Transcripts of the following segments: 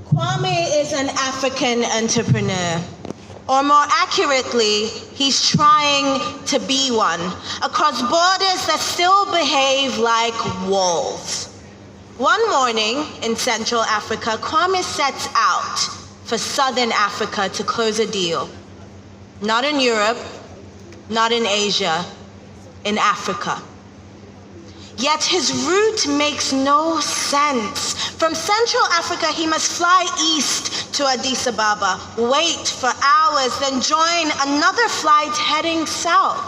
Kwame is an African entrepreneur, or more accurately, he's trying to be one, across borders that still behave like walls. One morning in Central Africa, Kwame sets out for Southern Africa to close a deal. Not in Europe, not in Asia, in Africa. Yet his route makes no sense. From Central Africa, he must fly east to Addis Ababa, wait for hours, then join another flight heading south.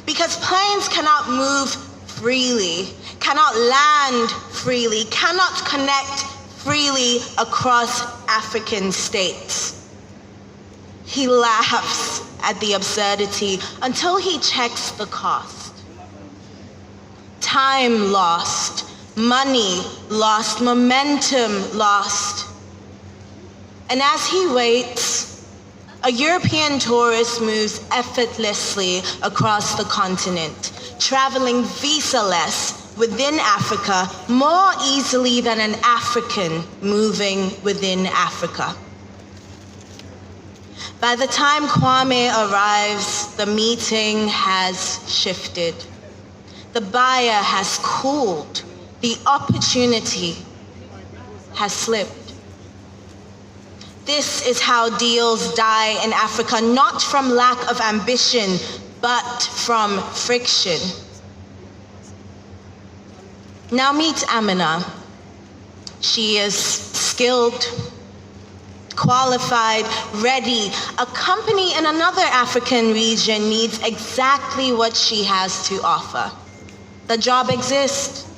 Because planes cannot move freely, cannot land freely, cannot connect freely across African states. He laughs at the absurdity until he checks the cost. Time lost, money lost, momentum lost. And as he waits, a European tourist moves effortlessly across the continent, traveling visa-less within Africa more easily than an African moving within Africa. By the time Kwame arrives, the meeting has shifted. The buyer has cooled. The opportunity has slipped. This is how deals die in Africa, not from lack of ambition, but from friction. Now meet Amina. She is skilled, qualified, ready. A company in another African region needs exactly what she has to offer. The job exists,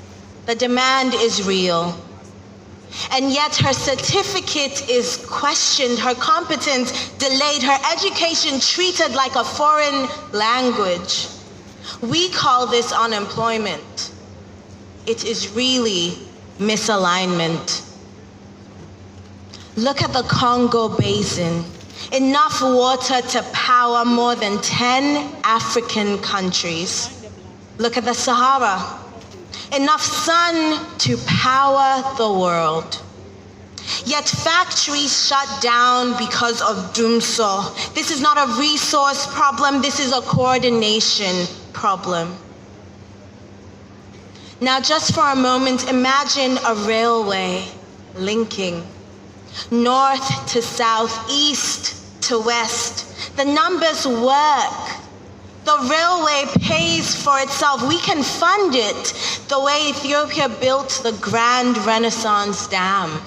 the demand is real. And yet her certificate is questioned, her competence delayed, her education treated like a foreign language. We call this unemployment. It is really misalignment. Look at the Congo Basin. Enough water to power more than 10 African countries. Look at the Sahara. Enough sun to power the world. Yet factories shut down because of Dumso. This is not a resource problem, this is a coordination problem. Now just for a moment, imagine a railway linking north to south, east to west. The numbers work. The railway pays for itself. We can fund it the way Ethiopia built the Grand Renaissance Dam.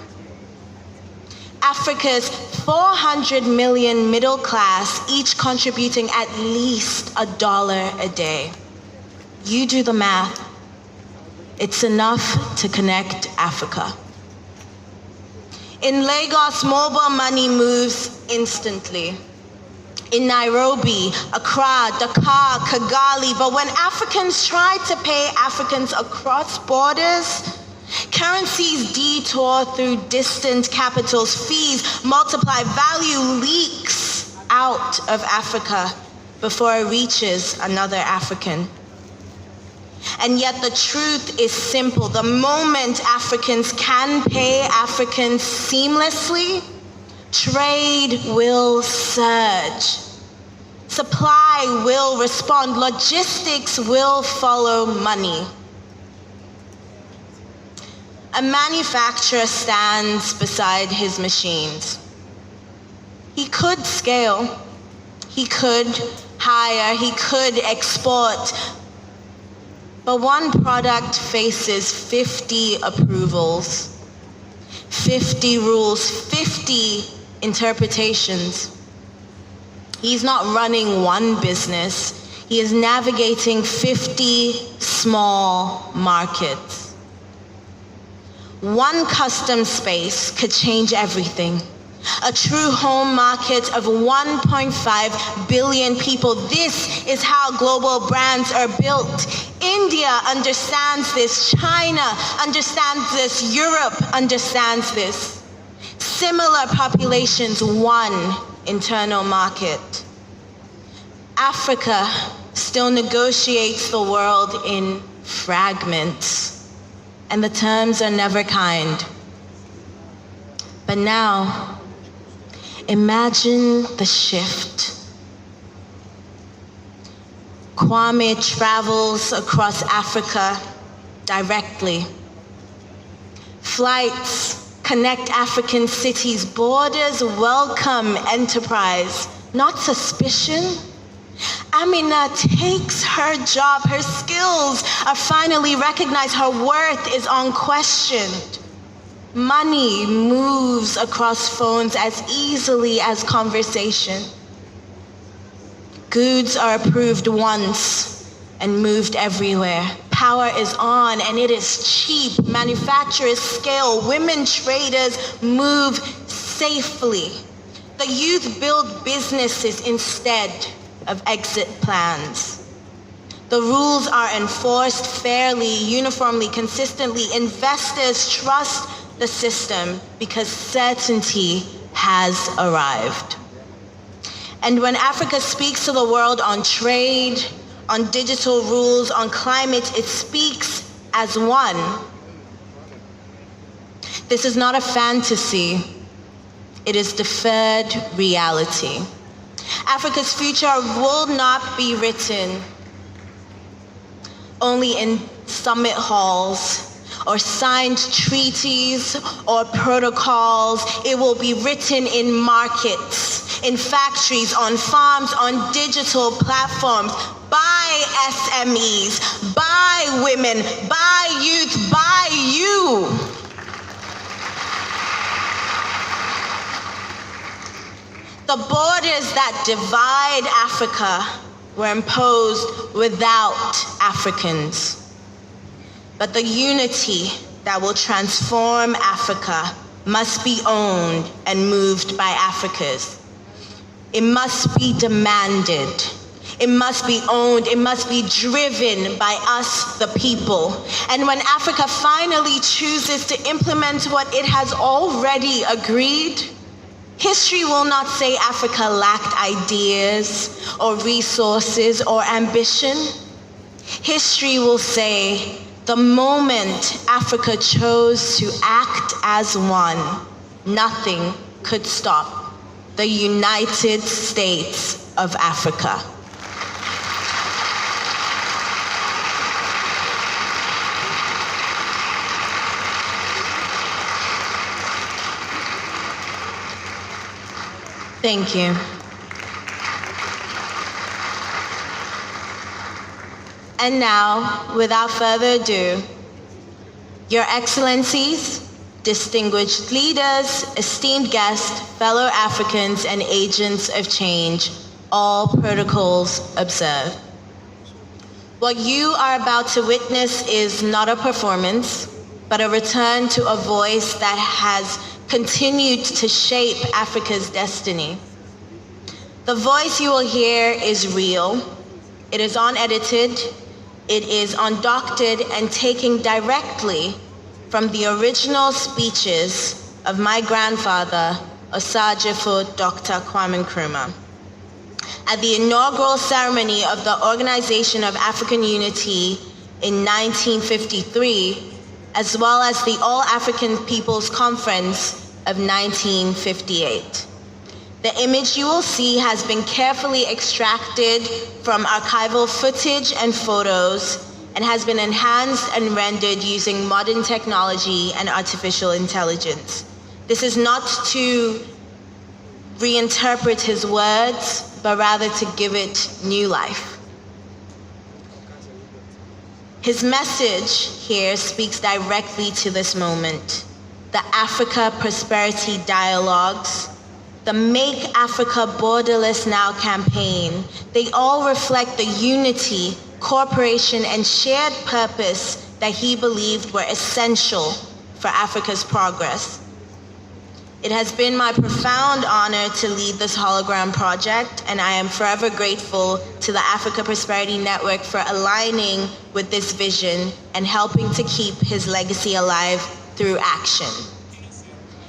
Africa's 400 million middle class, each contributing at least $1 a day. You do the math. It's enough to connect Africa. In Lagos, mobile money moves instantly. In Nairobi, Accra, Dakar, Kigali, but when Africans try to pay Africans across borders, currencies detour through distant capitals, fees multiply, value leaks out of Africa before it reaches another African. And yet the truth is simple. The moment Africans can pay Africans seamlessly, trade will surge. Supply will respond. Logistics will follow money. A manufacturer stands beside his machines. He could scale. He could hire. He could export. But one product faces 50 approvals, 50 rules, 50 interpretations. He's not running one business. He is navigating 50 small markets. One custom space could change everything. A true home market of 1.5 billion people. This is how global brands are built. India understands this. China understands this. Europe understands this. Similar populations, one internal market. Africa still negotiates the world in fragments, and the terms are never kind. But now, imagine the shift. Kwame travels across Africa directly. Flights connect African cities. Borders welcome enterprise, not suspicion. Amina takes her job. Her skills are finally recognized. Her worth is unquestioned. Money moves across phones as easily as conversation. Goods are approved once and moved everywhere. Power is on and it is cheap. Manufacturers scale. Women traders move safely. The youth build businesses instead of exit plans. The rules are enforced fairly, uniformly, consistently. Investors trust the system because certainty has arrived. And when Africa speaks to the world on trade, on digital rules, on climate, it speaks as one. This is not a fantasy. It is deferred reality. Africa's future will not be written only in summit halls or signed treaties or protocols. It will be written in markets, in factories, on farms, on digital platforms, by SMEs, by women, by youth, by you. The borders that divide Africa were imposed without Africans. But the unity that will transform Africa must be owned and moved by Africans. It must be demanded. It must be owned. It must be driven by us, the people. And when Africa finally chooses to implement what it has already agreed, history will not say Africa lacked ideas or resources or ambition. History will say the moment Africa chose to act as one, nothing could stop the United States of Africa. Thank you. And now, without further ado, Your Excellencies, distinguished leaders, esteemed guests, fellow Africans, and agents of change, all protocols observed. What you are about to witness is not a performance, but a return to a voice that has continued to shape Africa's destiny. The voice you will hear is real. It is unedited. It is undoctored and taken directly from the original speeches of my grandfather, Osagyefo Dr. Kwame Nkrumah. At the inaugural ceremony of the Organization of African Unity in 1953, as well as the All-African Peoples Conference of 1958. The image you will see has been carefully extracted from archival footage and photos and has been enhanced and rendered using modern technology and artificial intelligence. This is not to reinterpret his words, but rather to give it new life. His message here speaks directly to this moment. The Africa Prosperity Dialogues, the Make Africa Borderless Now campaign, they all reflect the unity, cooperation, and shared purpose that he believed were essential for Africa's progress. It has been my profound honor to lead this hologram project, and I am forever grateful to the Africa Prosperity Network for aligning with this vision and helping to keep his legacy alive through action.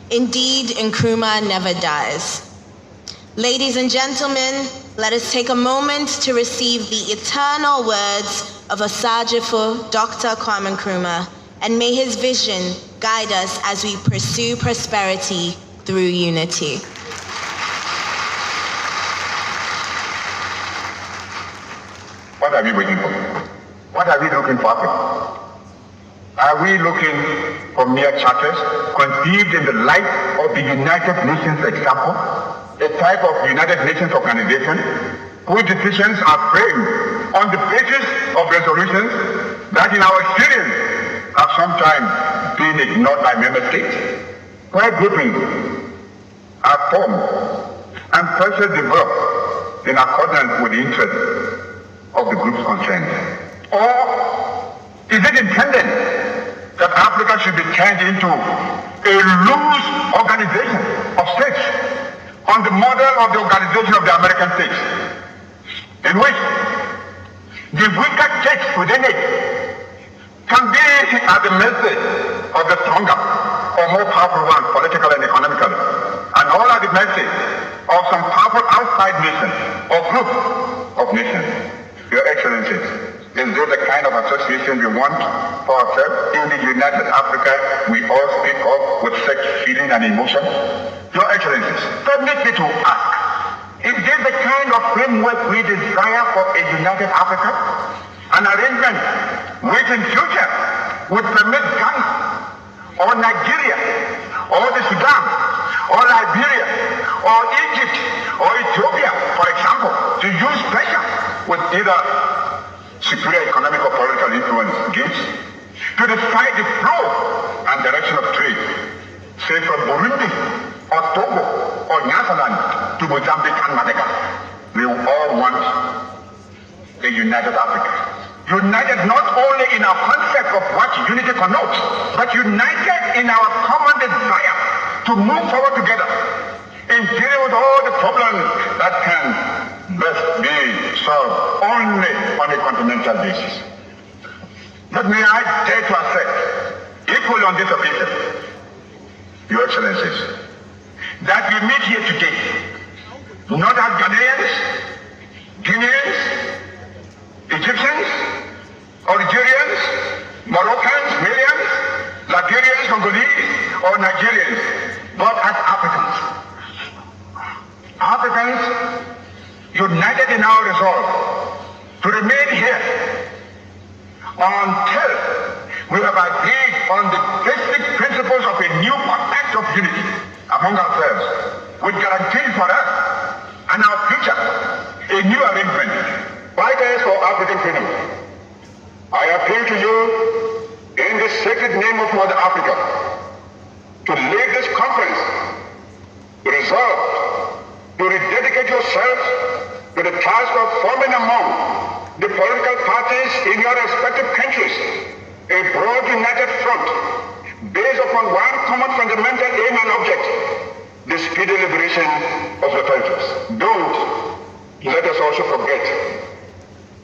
Indeed, Nkrumah never dies. Ladies and gentlemen, let us take a moment to receive the eternal words of Osagyefo Dr. Kwame Nkrumah, and may his vision guide us as we pursue prosperity through unity. What are we waiting for? What are we looking for? Are we looking for mere charters conceived in the light of the United Nations example, a type of United Nations organization whose decisions are framed on the basis of resolutions that in our experience have sometimes been ignored by member states, where groupings are formed and pressures developed in accordance with the interests of the groups concerned? Or is it intended that Africa should be turned into a loose organization of states on the model of the organization of the American states, in which the weaker states within it can be at the mercy of the stronger or more powerful ones, politically and economically, and all at the mercy of some powerful outside nation or group of nations? Your Excellencies, is this the kind of association we want for ourselves in the United Africa we all speak of with such feeling and emotion? Your Excellencies, permit me to ask, is this the kind of framework we desire for a United Africa? An arrangement which in future would permit Ghana or Nigeria or the Sudan or Liberia or Egypt or Ethiopia, for example, to use pressure with either superior economic or political influence gifts to decide the flow and direction of trade, say from Burundi or Togo or Nyasaland to Mozambique and Madagascar. We all want a united Africa. United not only in our concept of what unity connotes, but united in our common desire to move forward together in dealing with all the problems that can best be solved only on a continental basis. But may I dare to assert, equally on this occasion, Your Excellencies, that we meet here today not as Ghanaians, Guineans, Egyptians, Algerians, Moroccans, Malians, Liberians, Congolese, or Nigerians, but as Africans. Africans united in our resolve to remain here until we have agreed on the basic principles of a new pact of unity among ourselves, which guarantees for us and our future a new arrangement. Fighters for African freedom, I appeal to you in the sacred name of Mother Africa to lead this conference resolved to rededicate yourselves to the task of forming among the political parties in your respective countries a broad united front based upon one common fundamental aim and object, the speedy liberation of the territories. Don't let us also forget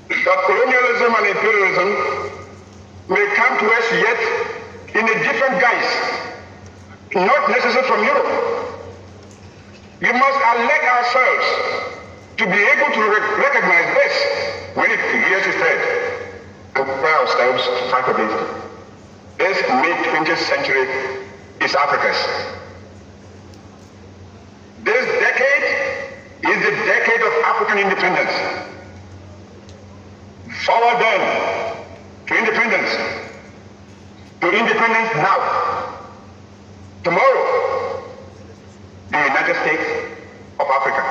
that colonialism and imperialism may come to us yet in a different guise, not necessarily from Europe. We must elect ourselves to be able to recognize this when it rears its head and prepare ourselves to fight against it. This mid-20th century is Africa's. This decade is the decade of African independence. Forward then to independence now. Tomorrow, the United States of Africa.